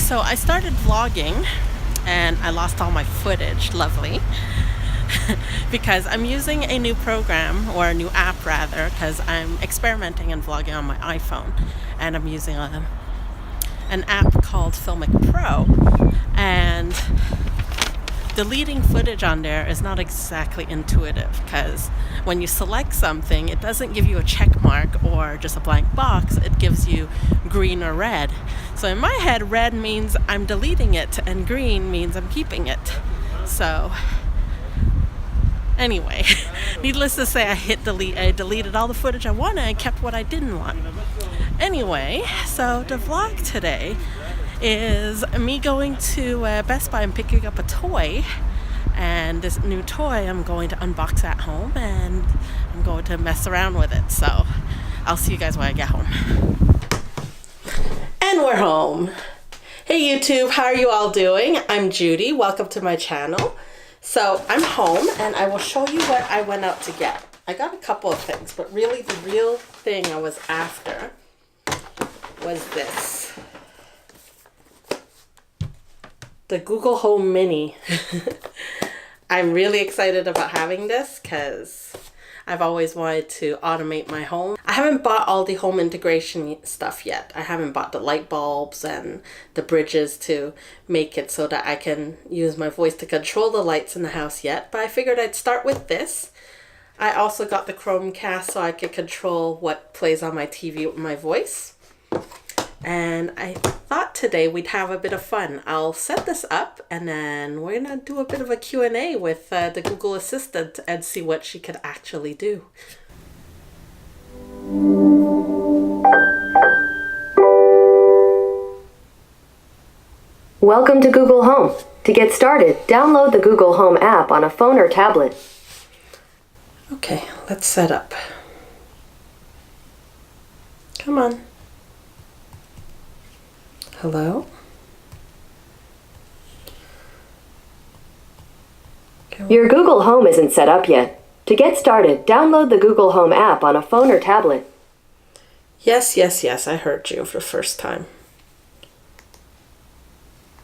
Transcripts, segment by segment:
So I started vlogging and I lost all my footage, lovely, because I'm using a new program, or a new app rather, because I'm experimenting and vlogging on my iPhone, and I'm using an app called Filmic Pro, and deleting footage on there is not exactly intuitive, because when you select something, it doesn't give you a check mark or just a blank box. It gives you green or red. So in my head, red means I'm deleting it and green means I'm keeping it. So anyway, needless to say, I hit delete. I deleted all the footage I wanted and kept what I didn't want. Anyway, so the vlog today is me going to Best Buy and picking up a toy, and this new toy I'm going to unbox at home, and I'm going to mess around with it. So I'll see you guys when I get home. And we're home. Hey YouTube, how are you all doing? I'm Judy. Welcome to my channel. So I'm home and I will show you what I went out to get. I got a couple of things, but really the real thing I was after was this. The Google Home Mini. I'm really excited about having this because I've always wanted to automate my home. I haven't bought all the home integration stuff yet. I haven't bought the light bulbs and the bridges to make it so that I can use my voice to control the lights in the house yet, but I figured I'd start with this. I also got the Chromecast so I could control what plays on my TV with my voice. And I thought today we'd have a bit of fun. I'll set this up and then we're gonna do a bit of a Q&A with the Google Assistant and see what she could actually do. Welcome to Google Home. To get started, download the Google Home app on a phone or tablet. Okay, let's set up. Come on. Hello? Your Google Home isn't set up yet. To get started, download the Google Home app on a phone or tablet. Yes, I heard you for the first time.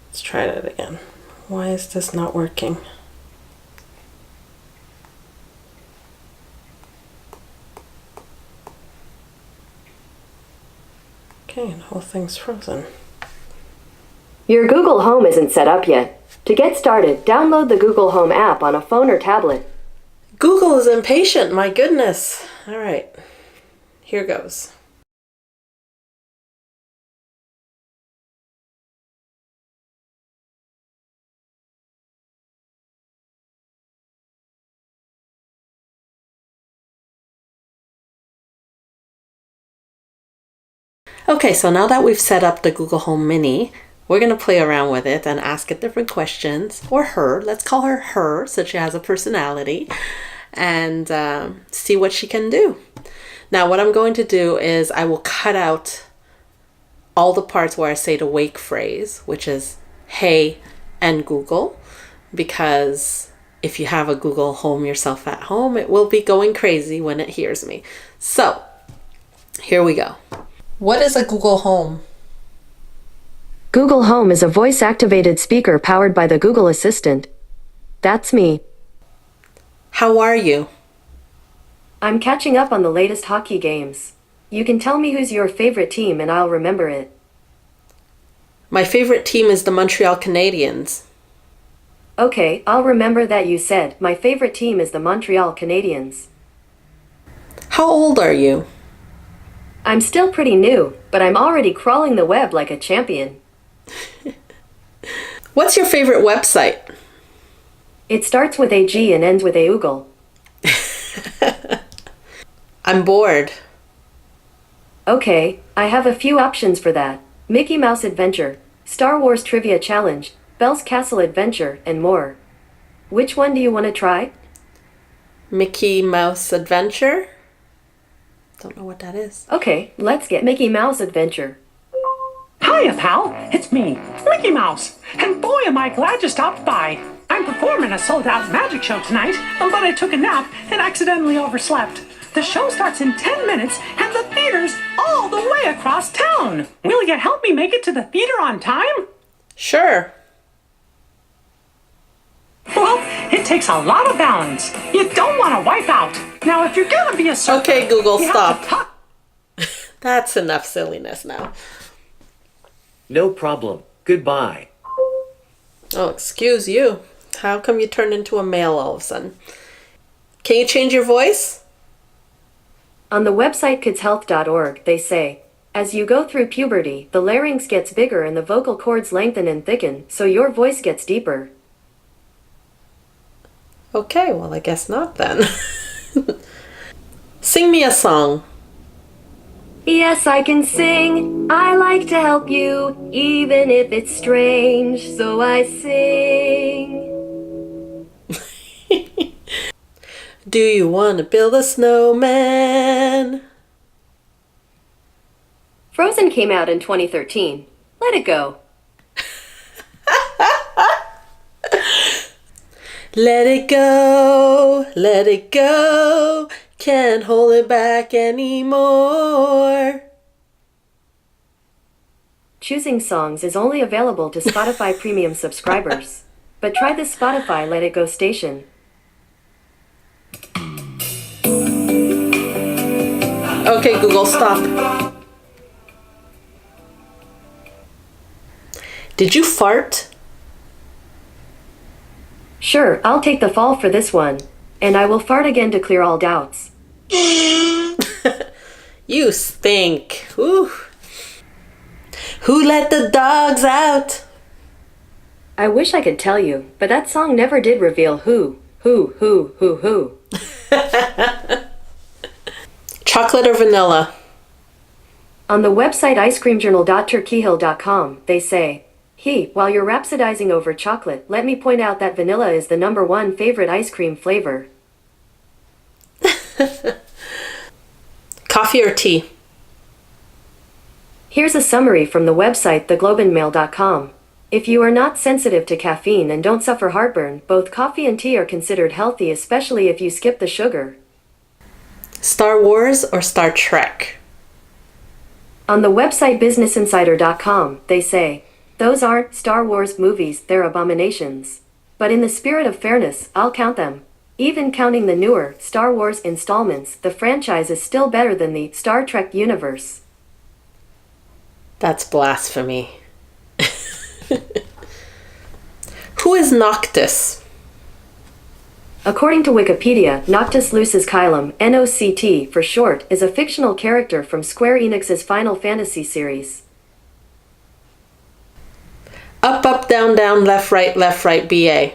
Let's try that again. Why is this not working? Okay, the whole thing's frozen. Your Google Home isn't set up yet. To get started, download the Google Home app on a phone or tablet. Google is impatient, my goodness. All right, here goes. Okay, so now that we've set up the Google Home Mini, we're going to play around with it and ask it different questions, or her, let's call her her, so she has a personality, and see what she can do. Now what I'm going to do is I will cut out all the parts where I say the wake phrase, which is hey and Google, because if you have a Google Home yourself at home, it will be going crazy when it hears me. So here we go. What is a Google Home? Google Home is a voice-activated speaker powered by the Google Assistant. That's me. How are you? I'm catching up on the latest hockey games. You can tell me who's your favorite team and I'll remember it. My favorite team is the Montreal Canadiens. Okay, I'll remember that you said, my favorite team is the Montreal Canadiens. How old are you? I'm still pretty new, but I'm already crawling the web like a champion. What's your favorite website? It starts with a G and ends with a Oogle. I'm bored. Okay, I have a few options for that. Mickey Mouse Adventure, Star Wars Trivia Challenge, Belle's Castle Adventure, and more. Which one do you want to try? Mickey Mouse Adventure? Don't know what that is. Okay, let's get Mickey Mouse Adventure. Hiya, pal. It's me, Mickey Mouse. And boy, am I glad you stopped by. I'm performing a sold-out magic show tonight, but I took a nap and accidentally overslept. The show starts in 10 minutes, and the theater's all the way across town. Will you help me make it to the theater on time? Sure. Well, it takes a lot of balance. You don't want to wipe out. Now, if you're gonna be a surfer, Okay, Google, you have to stop. That's enough silliness now. No problem. Goodbye. Oh, excuse you. How come you turned into a male all of a sudden? Can you change your voice? On the website kidshealth.org, they say, as you go through puberty, the larynx gets bigger and the vocal cords lengthen and thicken, so your voice gets deeper. Okay, well, I guess not then. Sing me a song. Yes, I can sing. I like to help you, even if it's strange, so I sing. Do you want to build a snowman? Frozen came out in 2013. Let it go. Let it go, can't hold it back anymore. Choosing songs is only available to Spotify Premium subscribers. But try the Spotify Let It Go station. Okay, Google, stop. Did you fart? Sure, I'll take the fall for this one. And I will fart again to clear all doubts. You stink. Whew. Who let the dogs out? I wish I could tell you, but that song never did reveal who. Chocolate or vanilla? On the website icecreamjournal.turkeyhill.com, they say, while you're rhapsodizing over chocolate, let me point out that vanilla is the #1 favorite ice cream flavor. Coffee or tea? Here's a summary from the website theglobeandmail.com. If you are not sensitive to caffeine and don't suffer heartburn, both coffee and tea are considered healthy, especially if you skip the sugar. Star Wars or Star Trek? On the website businessinsider.com, they say, those aren't Star Wars movies, they're abominations. But in the spirit of fairness, I'll count them. Even counting the newer Star Wars installments, the franchise is still better than the Star Trek universe. That's blasphemy. Who is Noctis? According to Wikipedia, Noctis Lucis Caelum, NOCT for short, is a fictional character from Square Enix's Final Fantasy series. Up, up, down, down, left, right, BA.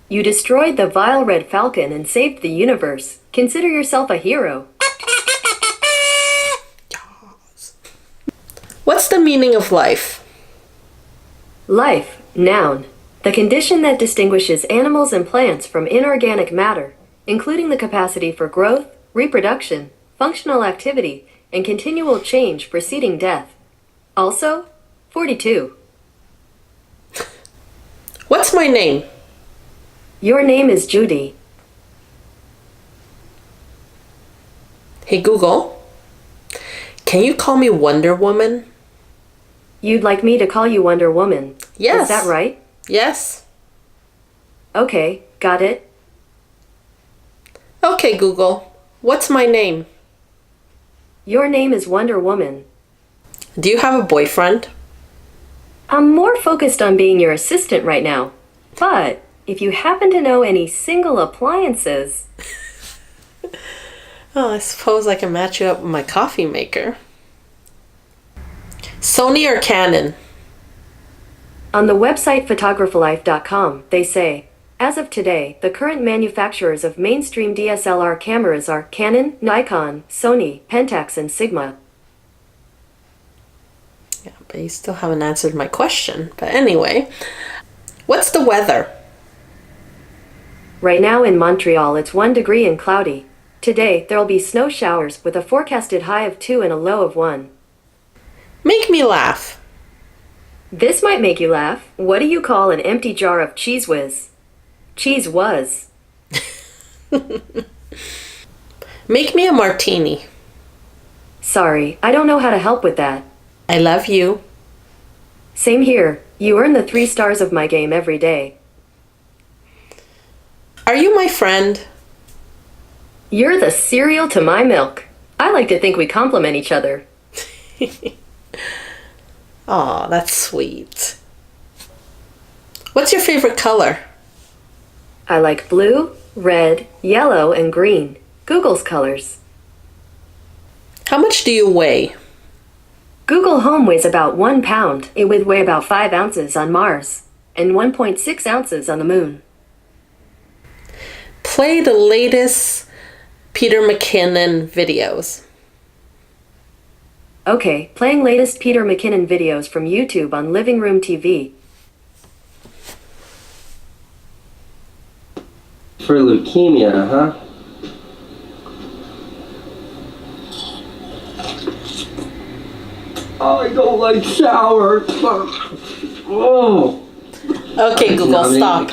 You destroyed the vile Red Falcon and saved the universe. Consider yourself a hero. What's the meaning of life? Life, noun. The condition that distinguishes animals and plants from inorganic matter, including the capacity for growth, reproduction, functional activity, and continual change preceding death. Also, 42. What's my name? Your name is Judy. Hey Google, can you call me Wonder Woman? You'd like me to call you Wonder Woman. Yes. Is that right? Yes. Okay, got it. Okay, Google, what's my name? Your name is Wonder Woman. Do you have a boyfriend? I'm more focused on being your assistant right now. But if you happen to know any single appliances... Oh, I suppose I can match you up with my coffee maker. Sony or Canon? On the website photographalife.com, they say, as of today, the current manufacturers of mainstream DSLR cameras are Canon, Nikon, Sony, Pentax, and Sigma. Yeah, but you still haven't answered my question. But anyway, what's the weather? Right now in Montreal, it's 1 degree and cloudy. Today, there'll be snow showers with a forecasted high of 2 and a low of 1. Make me laugh. This might make you laugh. What do you call an empty jar of Cheese Whiz? Cheese Whiz. Make me a martini. Sorry, I don't know how to help with that. I love you. Same here. You earn the 3 stars of my game every day. Are you my friend? You're the cereal to my milk. I like to think we complement each other. Aw, that's sweet. What's your favorite color? I like blue, red, yellow, and green. Google's colors. How much do you weigh? Google Home weighs about 1 pound. It would weigh about 5 ounces on Mars and 1.6 ounces on the moon. Play the latest Peter McKinnon videos. Okay, playing latest Peter McKinnon videos from YouTube on Living Room TV. For leukemia, huh? I don't like showers. Oh. Okay, Google, stop.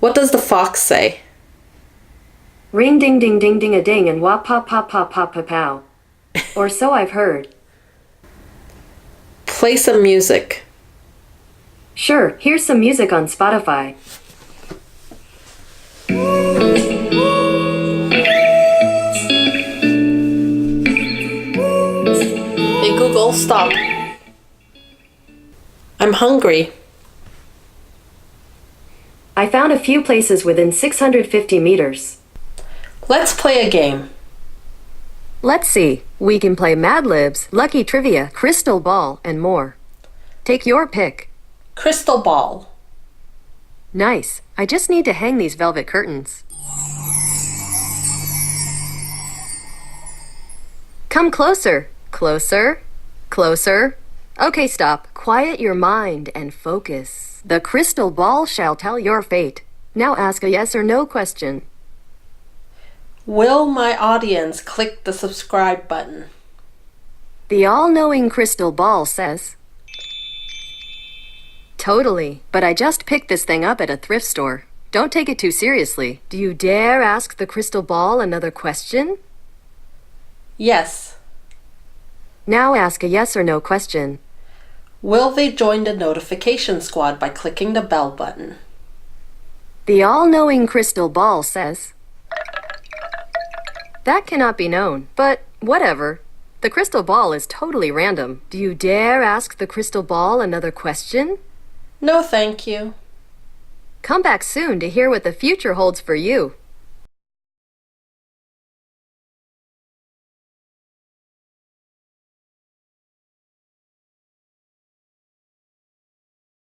What does the fox say? Ring ding ding ding ding a ding and wop pop pop pop pop pa pow. Or so I've heard. Play some music. Sure, here's some music on Spotify. Hey Google, stop. I'm hungry. I found a few places within 650 meters. Let's play a game. Let's see. We can play Mad Libs, Lucky Trivia, Crystal Ball, and more. Take your pick. Crystal ball. Nice. I just need to hang these velvet curtains. Come closer. Closer. Closer. Okay, stop. Quiet your mind and focus. The crystal ball shall tell your fate. Now ask a yes or no question. Will my audience click the subscribe button? The all-knowing crystal ball says, totally, but I just picked this thing up at a thrift store. Don't take it too seriously. Do you dare ask the crystal ball another question? Yes. Now ask a yes or no question. Will they join the notification squad by clicking the bell button? The all-knowing crystal ball says, that cannot be known, but whatever. The crystal ball is totally random. Do you dare ask the crystal ball another question? No, thank you. Come back soon to hear what the future holds for you.